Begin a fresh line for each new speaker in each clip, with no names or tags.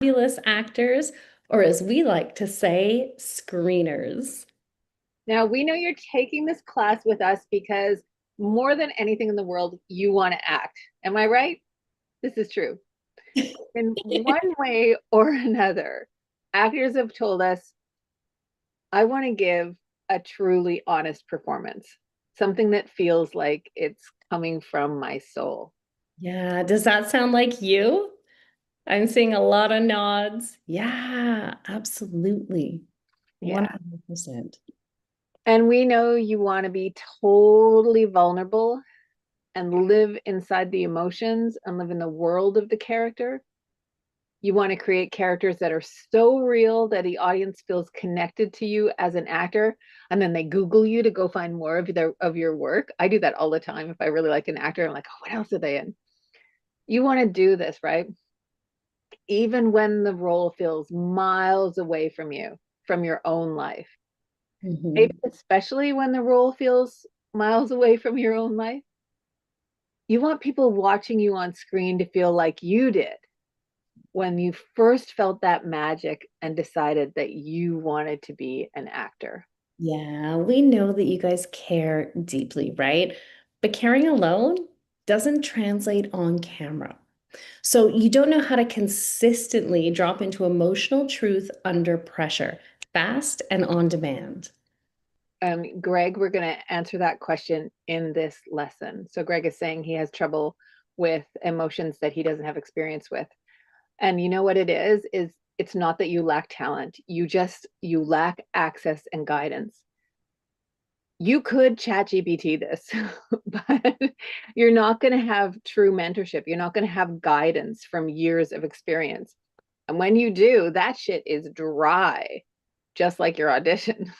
fabulous actors, or as we like to say, screeners.
Now, we know you're taking this class with us because more than anything in the world, you want to act. Am I right? This is true. In one way or another, actors have told us, I want to give a truly honest performance, something that feels like it's coming from my soul.
Yeah, does that sound like you? I'm seeing a lot of nods. Yeah, absolutely.
Yeah.
100%.
And we know you want to be totally vulnerable and live inside the emotions and live in the world of the character. You want to create characters that are so real that the audience feels connected to you as an actor, and then they Google you to go find more of your work. I do that all the time. If I really like an actor, I'm like, oh, what else are they in? You want to do this, right? Even when the role feels miles away from you, from your own life. Maybe
Mhm.
especially when the role feels miles away from your own life. You want people watching you on screen to feel like you did when you first felt that magic and decided that you wanted to be an actor.
Yeah, we know that you guys care deeply, right? But caring alone doesn't translate on camera. So you don't know how to consistently drop into emotional truth under pressure, fast and on demand.
Greg, we're going to answer that question in this lesson. So, Greg is saying he has trouble with emotions that he doesn't have experience with. And you know what it is it's not that you lack talent. You lack access and guidance. You could chat GPT this, but you're not going to have true mentorship. You're not going to have guidance from years of experience. And when you do, that shit is dry, just like your audition.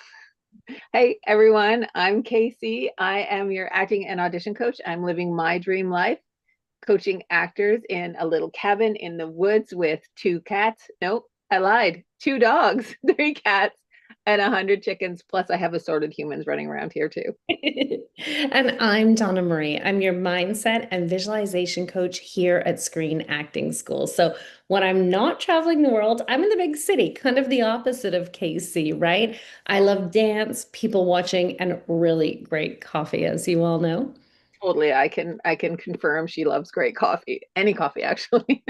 Hey, everyone, I'm Casey. I am your acting and audition coach. I'm living my dream life, coaching actors in a little cabin in the woods with two cats. Nope, I lied. Two dogs, three cats, and 100 chickens. Plus, I have assorted humans running around here too.
And I'm Donna-Marie. I'm your mindset and visualization coach here at Screen Acting School. So when I'm not traveling the world, I'm in the big city, kind of the opposite of KC, right? I love dance, people watching, and really great coffee, as you all know.
Totally, I can confirm she loves great coffee. Any coffee, actually.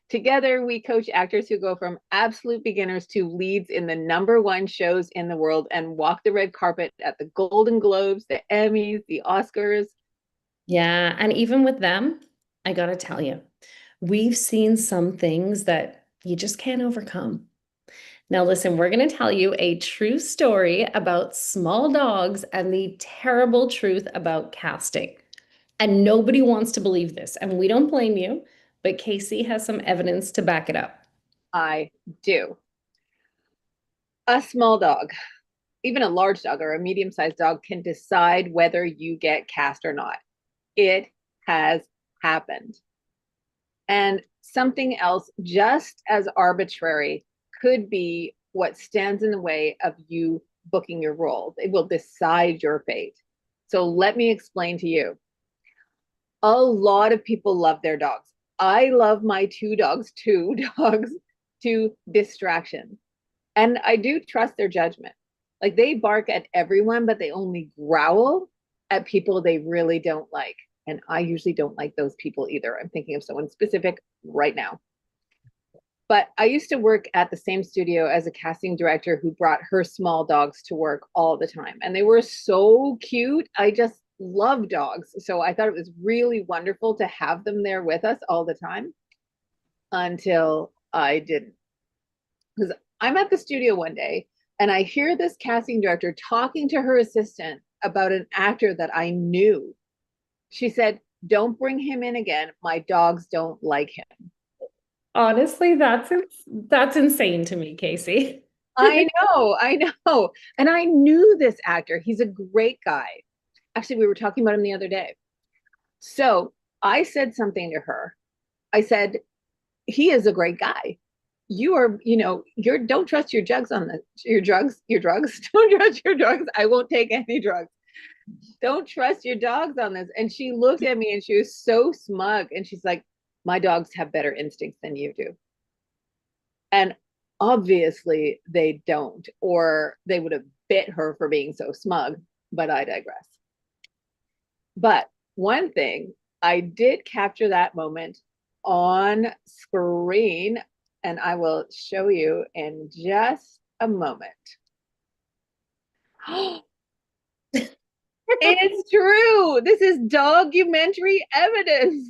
Together, we coach actors who go from absolute beginners to leads in the #1 shows in the world and walk the red carpet at the Golden Globes, the Emmys, the Oscars.
Yeah, and even with them, I gotta tell you, we've seen some things that you just can't overcome. Now, listen, we're going to tell you a true story about small dogs and the terrible truth about casting. And nobody wants to believe this, and we don't blame you, but Casey has some evidence to back it up.
I do. A small dog, even a large dog or a medium-sized dog, can decide whether you get cast or not. It has happened. And something else just as arbitrary could be what stands in the way of you booking your role. It will decide your fate. So let me explain to you. A lot of people love their dogs. I love my two dogs to distraction. And I do trust their judgment. Like they bark at everyone, but they only growl at people they really don't like. And I usually don't like those people either. I'm thinking of someone specific right now. But I used to work at the same studio as a casting director who brought her small dogs to work all the time. And they were so cute. I just love dogs. So I thought it was really wonderful to have them there with us all the time until I didn't. Because I'm at the studio one day and I hear this casting director talking to her assistant about an actor that I knew. She said, "Don't bring him in again. My dogs don't like him."
Honestly, that's insane to me, Casey.
I know. And I knew this actor. He's a great guy. Actually, we were talking about him the other day. So I said something to her. I said, he is a great guy. You are, you're don't trust your drugs on the your drugs. Don't trust your drugs. I won't take any drugs. Don't trust your dogs on this. And she looked at me and she was so smug. And she's like, my dogs have better instincts than you do. And obviously they don't, or they would have bit her for being so smug, but I digress. But one thing, I did capture that moment on screen, and I will show you in just a moment. It's true. This is documentary evidence.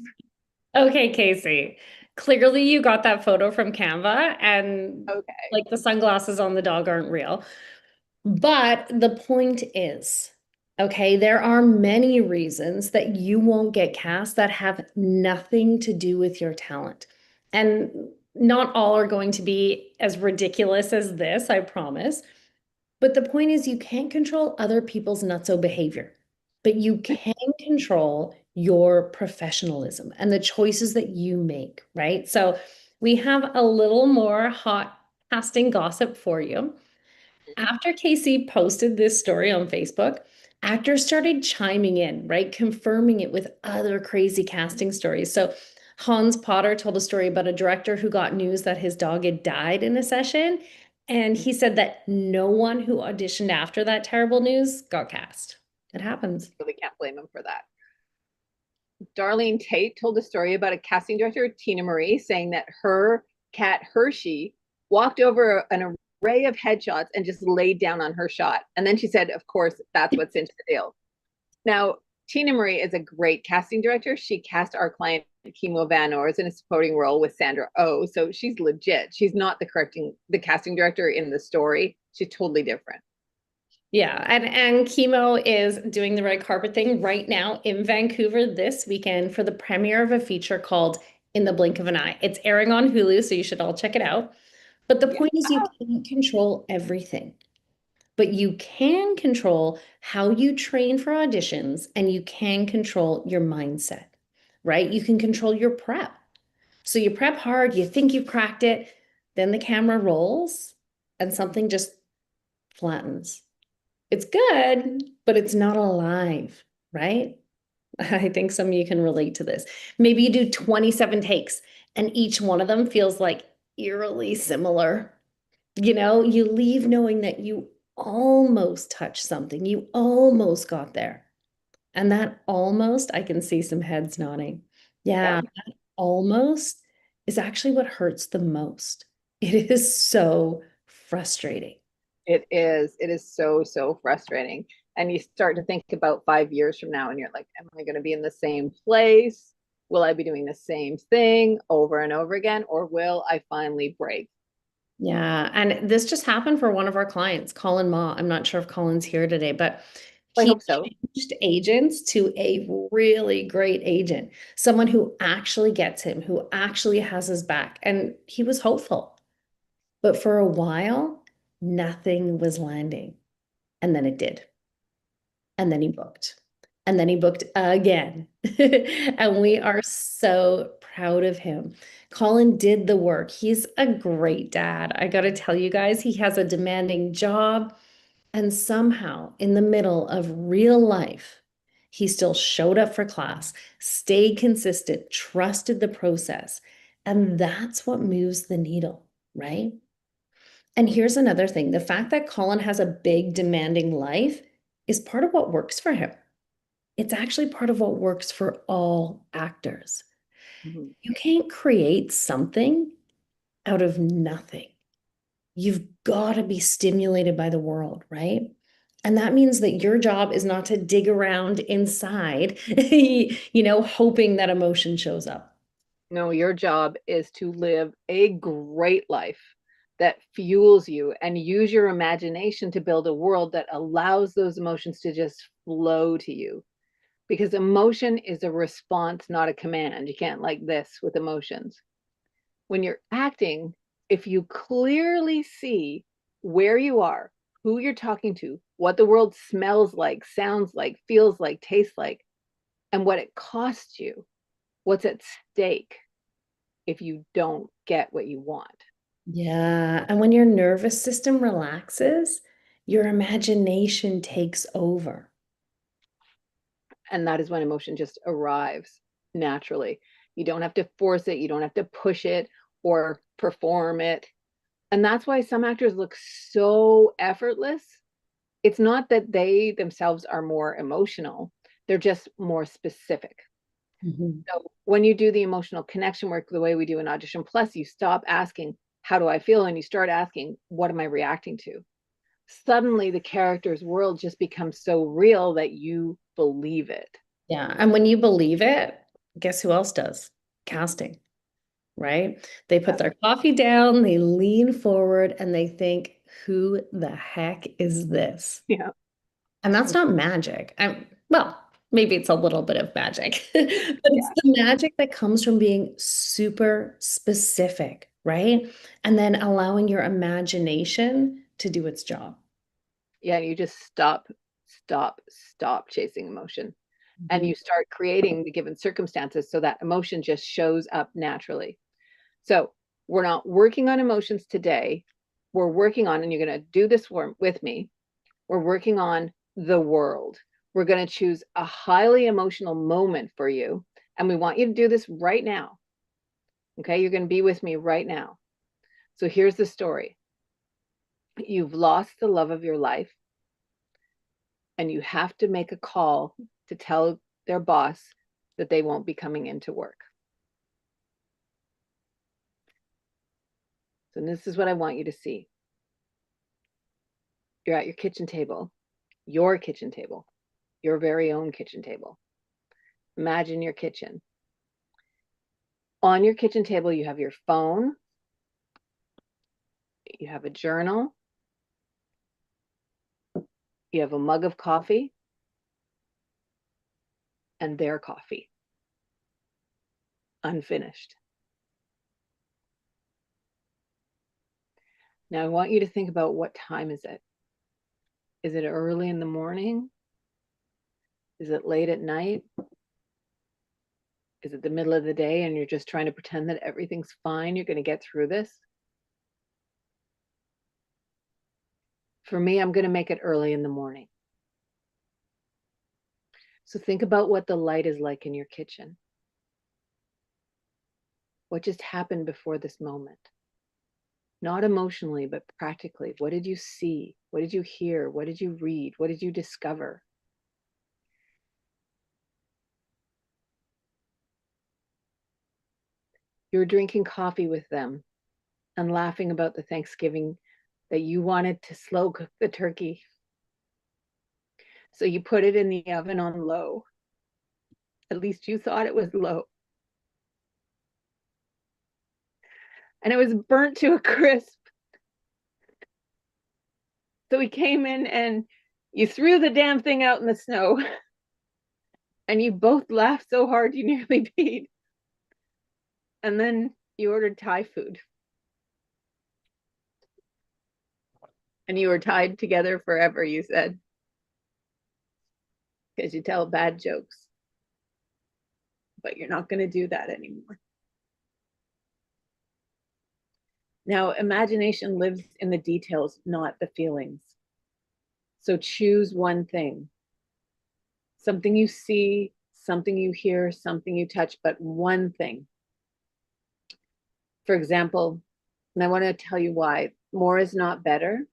Okay, Casey. Clearly you got that photo from Canva and
Okay.
like the sunglasses on the dog aren't real. But the point is, okay, there are many reasons that you won't get cast that have nothing to do with your talent. And not all are going to be as ridiculous as this, I promise. But the point is, you can't control other people's nutso behavior, but you can control your professionalism and the choices that you make, right? So we have a little more hot casting gossip for you. After Casey posted this story on Facebook, actors started chiming in, right? Confirming it with other crazy casting stories. So Hans Potter told a story about a director who got news that his dog had died in a session. And he said that no one who auditioned after that terrible news got cast. It happens.
Really can't blame him for that. Darlene Tate told a story about a casting director, Tina-Marie, saying that her cat Hershey walked over an array of headshots and just laid down on her shot. And then she said, of course, that's what cinched the deal. Now, Tina-Marie is a great casting director. She cast our client Kimo Van Ors in a supporting role with Sandra Oh, so she's legit. She's not the casting director in the story. She's totally different.
Yeah, and Chemo is doing the red carpet thing right now in Vancouver this weekend for the premiere of a feature called In the Blink of an Eye. It's airing on Hulu, so you should all check it out. But the
Yeah.
point is, you can't control everything, but you can control how you train for auditions and you can control your mindset, right? You can control your prep. So you prep hard, you think you've cracked it, then the camera rolls and something just flattens. It's good, but it's not alive, right? I think some of you can relate to this. Maybe you do 27 takes and each one of them feels like eerily similar. You know, you leave knowing that you almost touched something, you almost got there. And that almost, I can see some heads nodding.
Yeah.
Yeah, that almost is actually what hurts the most. It is so frustrating.
It is. It is so, so frustrating. And you start to think about 5 years from now, and you're like, am I going to be in the same place? Will I be doing the same thing over and over again? Or will I finally break?
Yeah, and this just happened for one of our clients, Colin Ma. I'm not sure if Colin's here today, but
I
he
hope so.
changed agents to a really great agent, someone who actually gets him, who actually has his back. And he was hopeful. But for a while, nothing was landing. And then it did. And then he booked. And then he booked again. And we are so proud of him. Colin did the work. He's a great dad. I got to tell you guys, he has a demanding job. And somehow, in the middle of real life, he still showed up for class, stayed consistent, trusted the process. And that's what moves the needle, right? And here's another thing, the fact that Colin has a big, demanding life is part of what works for him. It's actually part of what works for all actors.
Mhm.
You can't create something out of nothing. You've got to be stimulated by the world, right? And that means that your job is not to dig around inside, hoping that emotion shows up.
No, your job is to live a great life that fuels you and use your imagination to build a world that allows those emotions to just flow to you. Because emotion is a response, not a command. You can't like this with emotions. When you're acting, if you clearly see where you are, who you're talking to, what the world smells like, sounds like, feels like, tastes like, and what it costs you, what's at stake if you don't get what you want.
Yeah. And when your nervous system relaxes, your imagination takes over.
And that is when emotion just arrives naturally. You don't have to force it, you don't have to push it or perform it. And that's why some actors look so effortless. It's not that they themselves are more emotional, they're just more specific.
Mhm.
So when you do the emotional connection work the way we do in Audition Plus, you stop asking, how do I feel? And you start asking, what am I reacting to? Suddenly the character's world just becomes so real that you believe it.
Yeah. And when you believe it, guess who else does? Casting, right? They put their coffee down, they lean forward, and they think, who the heck is this?
Yeah.
And that's not magic. Well, maybe it's a little bit of magic, but it's
Yeah.
the magic that comes from being super specific, right? And then allowing your imagination to do its job.
Yeah. You just stop chasing emotion. And
Mhm.
you start creating the given circumstances so that emotion just shows up naturally. So we're not working on emotions today. We're working on, and you're going to do this with me. We're working on the world. We're going to choose a highly emotional moment for you. And we want you to do this right now. Okay. You're going to be with me right now. So here's the story. You've lost the love of your life, and you have to make a call to tell their boss that they won't be coming into work. So this is what I want you to see. You're at your kitchen table, your very own kitchen table. Imagine your kitchen. On your kitchen table, you have your phone, you have a journal, you have a mug of coffee, and their coffee, unfinished. Now I want you to think about, what time is it? Is it early in the morning? Is it late at night? Is it the middle of the day and you're just trying to pretend that everything's fine? You're going to get through this? For me, I'm going to make it early in the morning. So think about what the light is like in your kitchen. What just happened before this moment? Not emotionally, but practically. What did you see? What did you hear? What did you read? What did you discover? You're drinking coffee with them and laughing about the Thanksgiving that you wanted to slow cook the turkey. So you put it in the oven on low. At least you thought it was low. And it was burnt to a crisp. So he came in and you threw the damn thing out in the snow. And you both laughed so hard you nearly peed. And then you ordered Thai food. And you were tied together forever, you said, because you tell bad jokes. But you're not going to do that anymore. Now, imagination lives in the details, not the feelings. So choose one thing, something you see, something you hear, something you touch, but one thing. For example, and I want to tell you why, more is not better.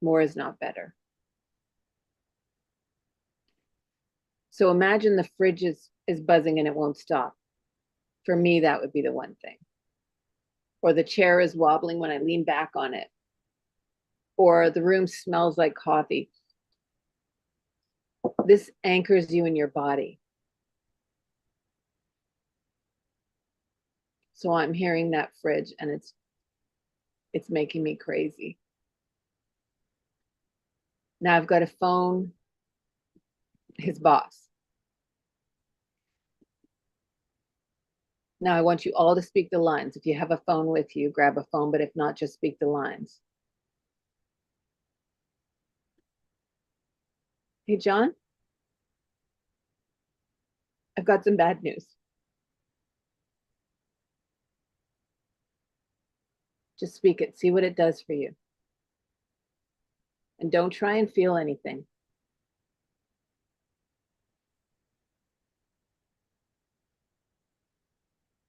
More is not better. So imagine the fridge is buzzing and it won't stop. For me, that would be the one thing. Or the chair is wobbling when I lean back on it. Or the room smells like coffee. This anchors you in your body. So I'm hearing that fridge and it's making me crazy. Now I've got to phone his boss. Now I want you all to speak the lines. If you have a phone with you, grab a phone, but if not, just speak the lines. Hey, John, I've got some bad news. Just speak it. See what it does for you. And don't try and feel anything.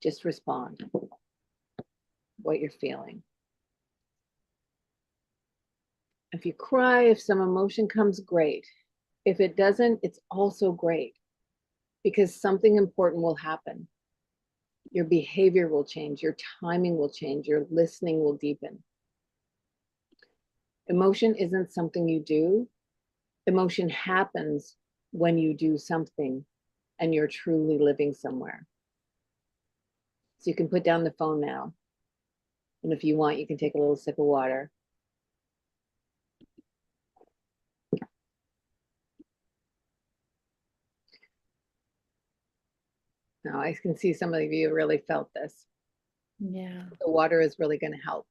Just respond what you're feeling. If you cry, if some emotion comes, great. If it doesn't, it's also great because something important will happen. Your behavior will change, your timing will change, your listening will deepen. Emotion isn't something you do. Emotion happens when you do something and you're truly living somewhere. So you can put down the phone now. And if you want, you can take a little sip of water. Now, I can see some of you really felt this.
Yeah.
The water is really going to help.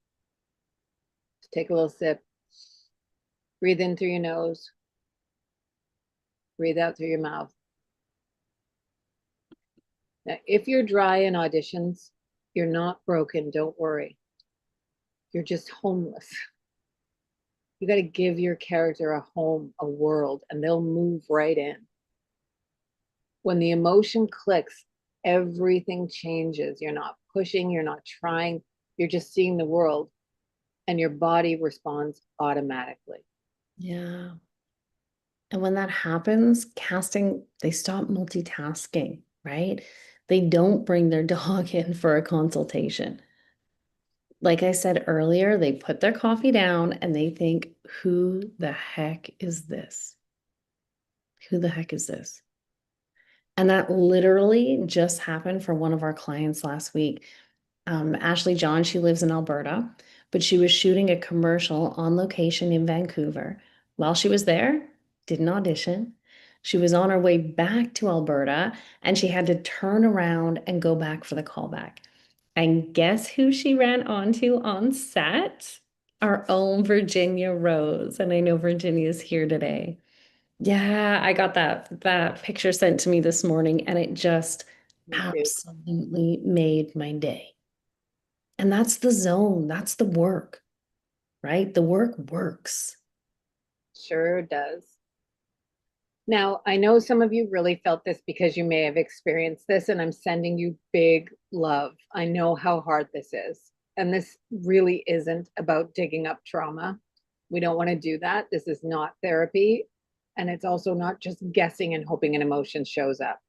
Just take a little sip. Breathe in through your nose. Breathe out through your mouth. Now, if you're dry in auditions, you're not broken. Don't worry. You're just homeless. You got to give your character a home, a world, and they'll move right in. When the emotion clicks, everything changes. You're not pushing, you're not trying, you're just seeing the world, and your body responds automatically.
Yeah. And when that happens, casting, they stop multitasking, right? They don't bring their dog in for a consultation. Like I said earlier, they put their coffee down and they think, who the heck is this? Who the heck is this? And that literally just happened for one of our clients last week. Ashley John, she lives in Alberta, but she was shooting a commercial on location in Vancouver. While she was there, did an audition. She was on her way back to Alberta and she had to turn around and go back for the callback. And guess who she ran onto on set? Our own Virginia Rose. And I know Virginia's here today. Yeah, I got that picture sent to me this morning and it just
Me too.
absolutely made my day. And that's the zone, that's the work, right? The work works.
Sure does. Now, I know some of you really felt this because you may have experienced this, and I'm sending you big love. I know how hard this is. And this really isn't about digging up trauma. We don't want to do that. This is not therapy. And it's also not just guessing and hoping an emotion shows up.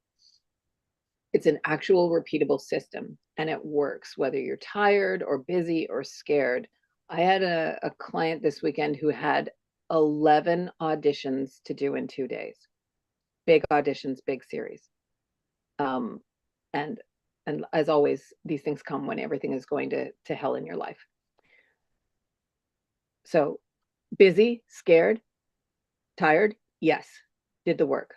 It's an actual repeatable system and it works whether you're tired or busy or scared. I had a client this weekend who had 11 auditions to do in 2 days. Big auditions, big series. Um, and and as always, these things come when everything is going to hell in your life. So busy, scared, tired, yes, did the work.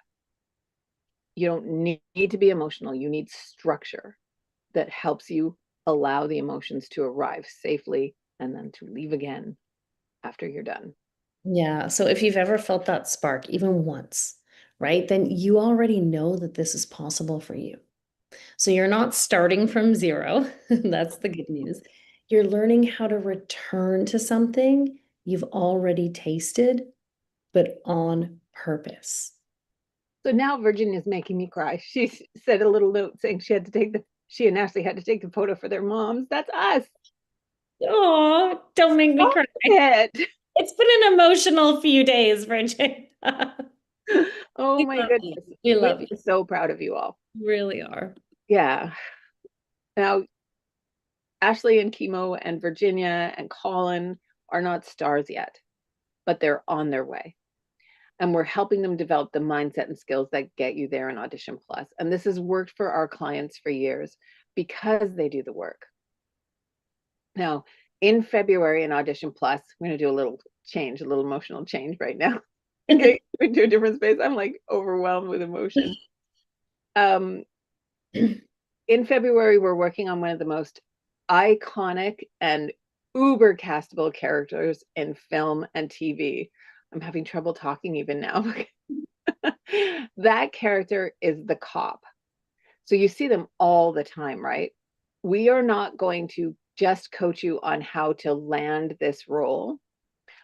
You don't need to be emotional. You need structure that helps you allow the emotions to arrive safely and then to leave again after you're done.
Yeah. So if you've ever felt that spark, even once, right, then you already know that this is possible for you. So you're not starting from zero. That's the good news. You're learning how to return to something you've already tasted, but on purpose.
So now Virginia's making me cry. She said a little note saying she and Ashley had to take the photo for their moms. That's us.
Oh, don't make me
Stop
cry.
it.
It's been an emotional few days, Virginia.
Oh
We
my
love you.
goodness.
We
We
love you.
are so proud of you all.
We really are.
Yeah. Now, Ashley and Chemo and Virginia and Colin are not stars yet, but they're on their way. And we're helping them develop the mindset and skills that get you there in Audition Plus. And this has worked for our clients for years because they do the work. Now, in February in Audition Plus, we're going to do a little change, a little emotional change right now. Okay, into a different space. I'm like overwhelmed with emotion. Um, in February, we're working on one of the most iconic and uber castable characters in film and TV. I'm having trouble talking even now. That character is the cop. So you see them all the time, right? We are not going to just coach you on how to land this role.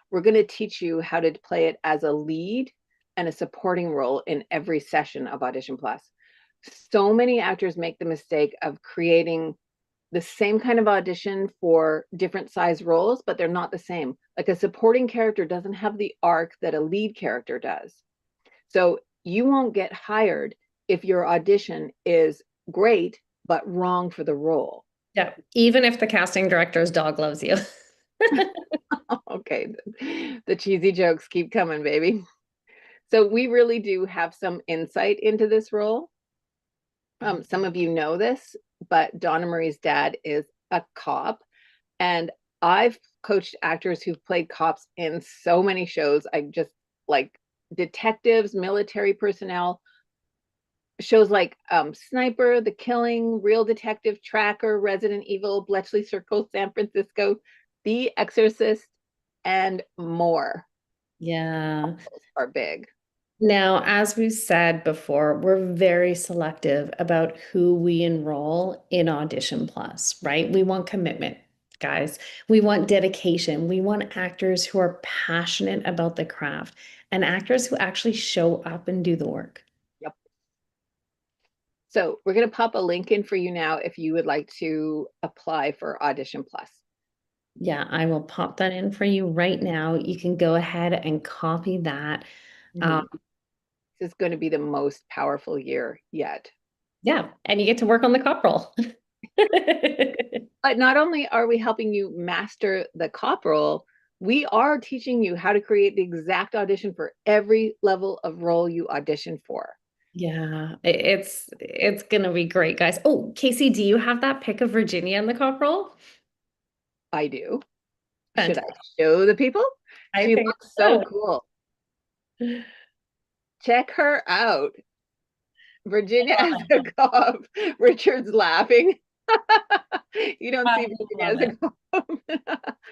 We're going to teach you how to play it as a lead and a supporting role in every session of Audition Plus. So many actors make the mistake of creating the same kind of audition for different size roles, but they're not the same. Like a supporting character doesn't have the arc that a lead character does. So you won't get hired if your audition is great, but wrong for the role.
Yeah, even if the casting director's dog loves you.
Okay, the cheesy jokes keep coming, baby. So we really do have some insight into this role. Some of you know this, but Donna-Marie's dad is a cop, and I've coached actors who've played cops in so many shows. I just like detectives, military personnel, shows like Sniper, The Killing, Real Detective, Tracker, Resident Evil, Bletchley Circle, San Francisco, The Exorcist, and more.
Yeah.
Those are big.
Now, as we've said before, we're very selective about who we enroll in Audition Plus, right? We want commitment, guys. We want dedication. We want actors who are passionate about the craft and actors who actually show up and do the work.
Yep. So we're going to pop a link in for you now if you would like to apply for Audition Plus.
Yeah, I will pop that in for you right now. You can go ahead and copy that. Um,
Mhm. This is going to be the most powerful year yet.
yeah, and you get to work on the cop role.
But not only are we helping you master the cop role, we are teaching you how to create the exact audition for every level of role you audition for.
Yeah, it's gonna be great, guys. Oh, Casey, do you have that pic of Virginia in the cop role?
I do. Should I
Fantastic.
show the people?
I
She
think
looks so
so.
cool. Check her out. Virginia as a cop. Richard's laughing. You don't
I
see Virginia
love
as
it.
a cop.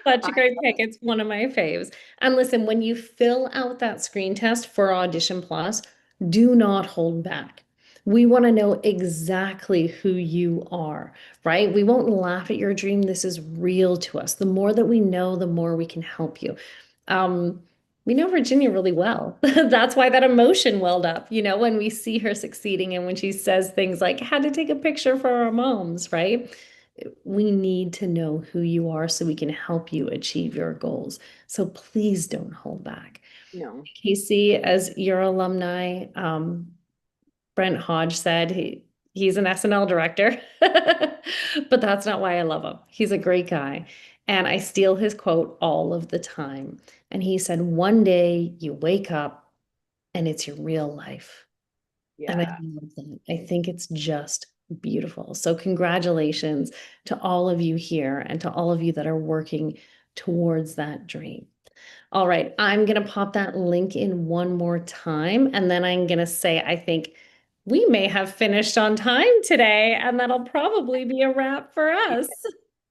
Such
I
a great pick. It's one of my faves. And listen, when you fill out that screen test for Audition Plus, do not hold back. We want to know exactly who you are, right? We won't laugh at your dream. This is real to us. The more that we know, the more we can help you. Um, we know Virginia really well. That's why that emotion welled up, when we see her succeeding and when she says things like, had to take a picture for our moms, right? We need to know who you are so we can help you achieve your goals. So please don't hold back.
no.
Casey, as your alumni, Brent Hodge said he's an SNL director, but that's not why I love him. He's a great guy. And I steal his quote all of the time. And he said, one day you wake up and it's your real life. And I
Yeah.
love that. I think it's just beautiful. So, congratulations to all of you here and to all of you that are working towards that dream. All right, I'm going to pop that link in one more time. And then I'm going to say, I think we may have finished on time today, and that'll probably be a wrap for us.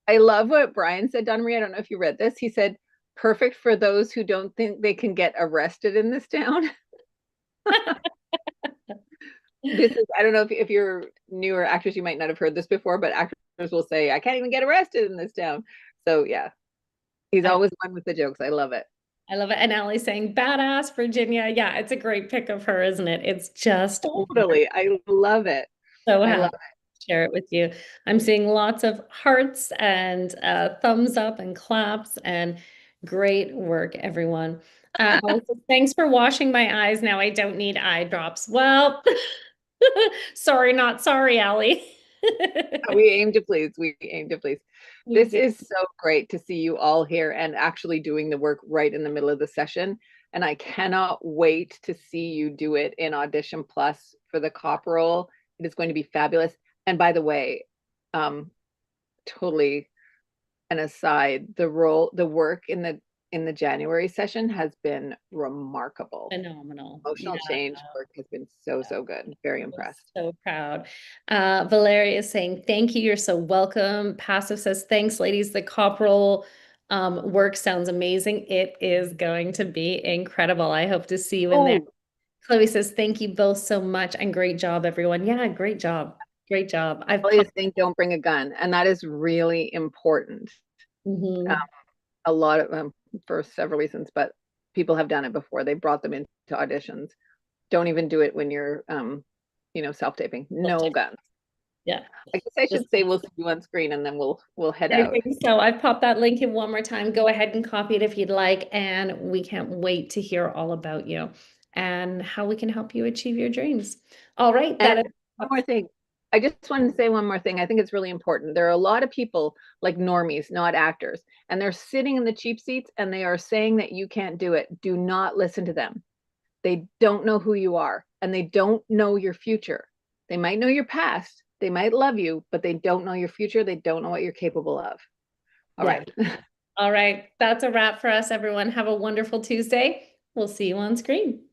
I love what Brian said, Donna-Marie. I don't know if you read this. He said, perfect for those who don't think they can get arrested in this town. This is, I don't know if you're newer actors, you might not have heard this before, but actors will say, I can't even get arrested in this town. So yeah, he's
I,
always one with the jokes. I love it.
I love it. And Allie's saying, badass Virginia. Yeah, it's a great pick of her, isn't it? It's just
Totally. I love it.
so
I
happy
love
to share it with you. I'm seeing lots of hearts and thumbs up and claps and great work, everyone. Allie says, thanks for washing my eyes. Now I don't need eye drops. Well, sorry, not sorry, Allie.
it. We aim to please. We aim to please.
We
This
do.
is so great to see you all here and actually doing the work right in the middle of the session. And I cannot wait to see you do it in Audition Plus for the cop role. It is going to be fabulous. And by the way, um, totally an aside, the work in the January session has been remarkable.
Phenomenal. Yeah.
Emotional change work has been so, so good. Very
I'm
impressed.
so proud. Valeria is saying, thank you. You're so welcome. Passive says, thanks, ladies. The copperal work sounds amazing. It is going to be incredible. I hope to see you in there.
Oh,
Chloe says, thank you both so much and great job, everyone. Yeah, great job. Great job. I've
always think don't bring a gun, and that is really important. Um,
Mhm.
a lot of for several reasons, but people have done it before. They brought them into auditions. Don't even do it when you're self-taping. No guns.
Yeah.
I guess I
Just
should say we'll see you on screen and then we'll head
I
out.
think so. I've popped that link in one more time. Go ahead and copy it if you'd like. And we can't wait to hear all about you and how we can help you achieve your dreams. All right.
And
That is
one more thing. I just wanted to say one more thing. I think it's really important. There are a lot of people like normies, not actors, and they're sitting in the cheap seats and they are saying that you can't do it. Do not listen to them. They don't know who you are and they don't know your future. They might know your past, they might love you, but they don't know your future. They don't know what you're capable of. All
yeah.
right.
All right. That's a wrap for us, everyone. Have a wonderful Tuesday. We'll see you on screen.